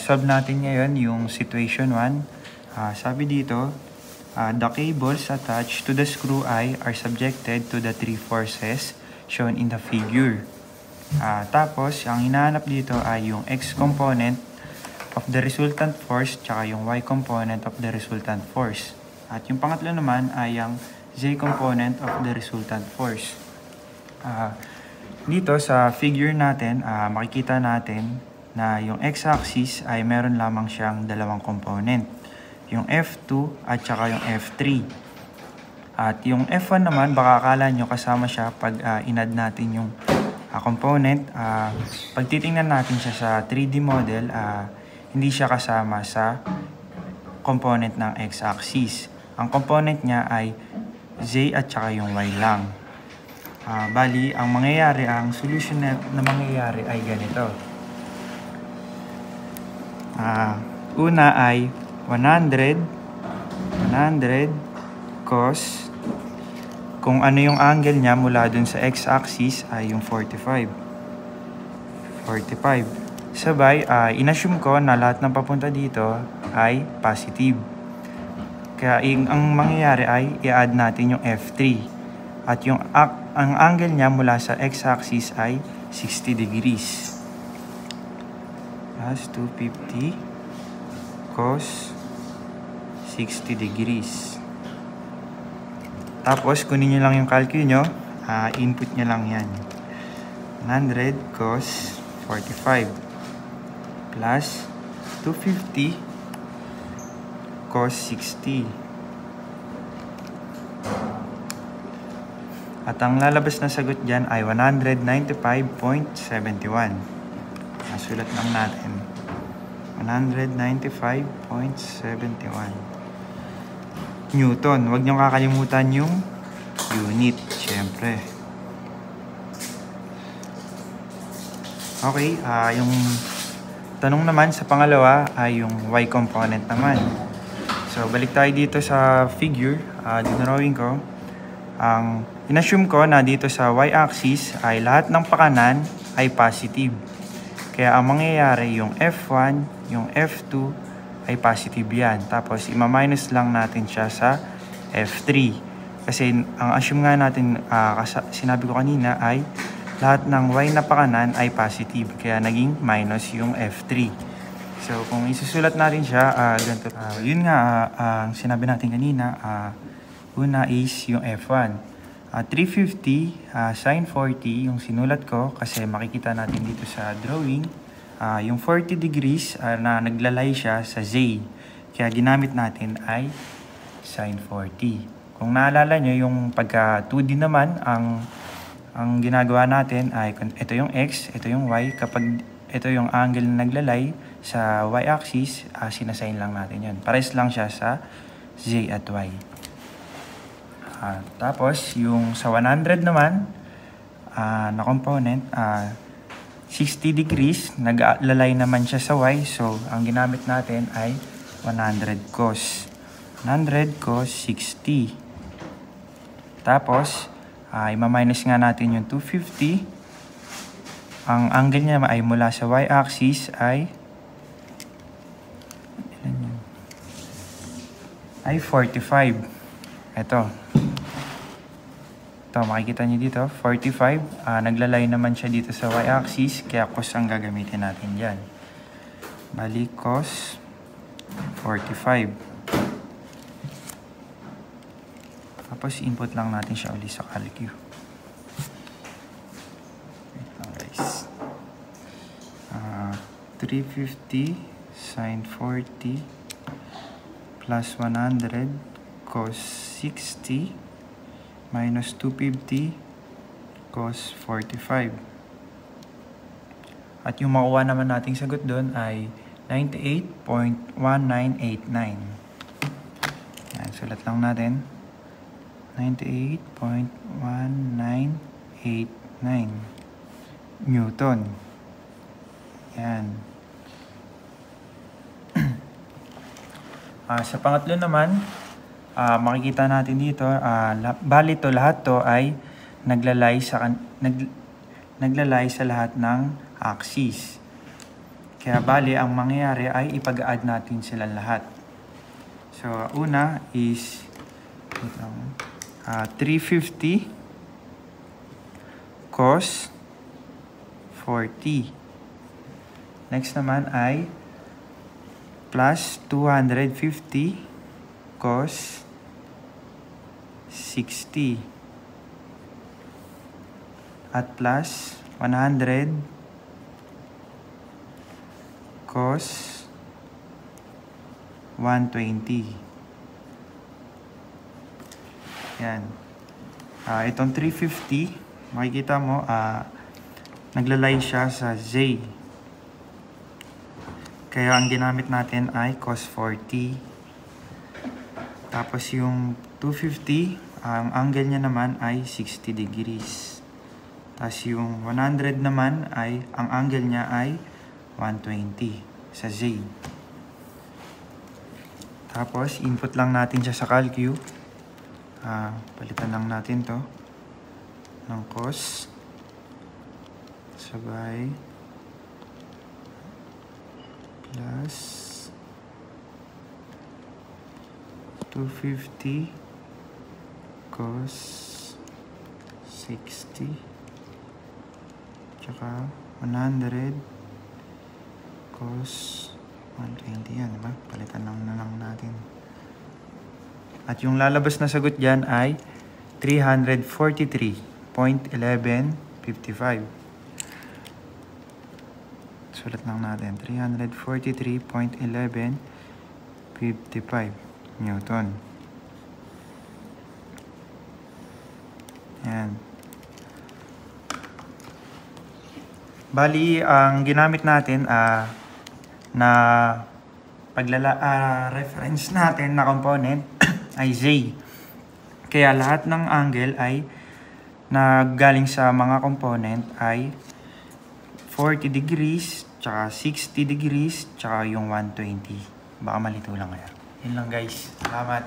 Solve natin ngayon yung situation 1. Sabi dito, the cables attached to the screw eye are subjected to the 3 forces shown in the figure. Tapos, ang hinahanap dito ay yung X component of the resultant force tsaka yung Y component of the resultant force. At yung pangatlo naman ay yung Z component of the resultant force. Dito sa figure natin, makikita natin na yung x-axis ay meron lamang siyang dalawang component. Yung F2 at saka yung F3. At yung F1 naman, baka akala nyo kasama siya pag inad natin yung component. Pag titingnan natin siya sa 3D model, hindi siya kasama sa component ng x-axis. Ang component niya ay Z at saka yung Y lang. Bali, ang solution na mangyayari ay ganito. Una ay 100 cos, kung ano yung angle niya mula dun sa x-axis ay yung 45. Sabay, inassume ko na lahat ng papunta dito ay positive. Kaya ang mangyayari ay i-add natin yung F3. At ang angle niya mula sa x-axis ay 60 degrees. Plus 250 cos 60 degrees. Tapos, kunin nyo lang yung calculate nyo. Input nyo lang yan. 100 cos 45 plus 250 cos 60. At ang lalabas na sagot dyan ay 195.71. Sulat lang natin. 195.71 Newton. Huwag niyong kakalimutan yung unit, syempre. Okay, yung tanong naman sa pangalawa ay yung Y component naman. So, balik tayo dito sa figure. Dinrawing ko. Inassume ko na dito sa y-axis ay lahat ng pakanan ay positive. Kaya ang mangyayari yung F1, yung F2 ay positive yan. Tapos ima-minus lang natin siya sa F3. Kasi ang assume nga natin, sinabi ko kanina ay lahat ng y na pakanan ay positive. Kaya naging minus yung F3. So kung isusulat natin siya, ganito. Yun nga, ang sinabi natin kanina, una is yung F1. 350 sin 40 yung sinulat ko kasi makikita natin dito sa drawing. Yung 40 degrees na naglalay siya sa Z. Kaya ginamit natin ay sin 40. Kung naalala nyo, yung pagka 2D naman, ang ginagawa natin ay ito yung X, ito yung Y. Kapag ito yung angle na naglalay sa Y-axis, sinasign lang natin yun. Pares lang siya sa Z at Y. Tapos, yung sa 100 naman, na component, 60 degrees, naglalay naman siya sa Y. So, ang ginamit natin ay 100 cos. 100 cos 60. Tapos, ima-minus nga natin yung 250. Ang angle niya ay mula sa Y-axis ay 45. Ito, makikita niyo dito, 45. Naglalay naman siya dito sa y-axis, kaya cos ang gagamitin natin dyan. Bali, cos 45. Tapos, input lang natin siya ulit sa calculate. Wait lang guys. 350 sin 40 plus 100 cos 60 minus 250 cos 45. At yung makuha naman nating sagot doon ay 98.1989. Yan, sulat lang natin. 98.1989 Newton. Yan. Sa pangatlo naman, makikita natin dito, bali to lahat to ay naglalay sa lahat ng axis. Kaya bali, ang mangyayari ay ipag-add natin sila lahat. So, una is 350 cos 40. Next naman ay plus 250 cos 60. At plus 100 cos 120. Yan. Itong 350, makikita mo, naglalay siya sa Z. Kaya ang ginamit natin ay cos 40. Tapos yung 250, ang angle niya naman ay 60 degrees. Tapos yung 100 naman ay, ang angle niya ay 120 sa Z. Tapos, input lang natin siya sa Calcu. Palitan lang natin to ng cos. Sabay. Plus 250 cos 60 tsaka 100 cos 120. Yan, diba? Palitan lang na lang natin. At yung lalabas na sagot dyan ay 343.1155. Sulat lang natin. 343.1155 Newton. Yan. Bali, ang ginamit natin na reference natin na component ay Z. Kaya lahat ng angle ay naggaling sa mga component ay 40 degrees, tsaka 60 degrees, tsaka yung 120. Baka malito lang kaya. Yun lang guys. Salamat.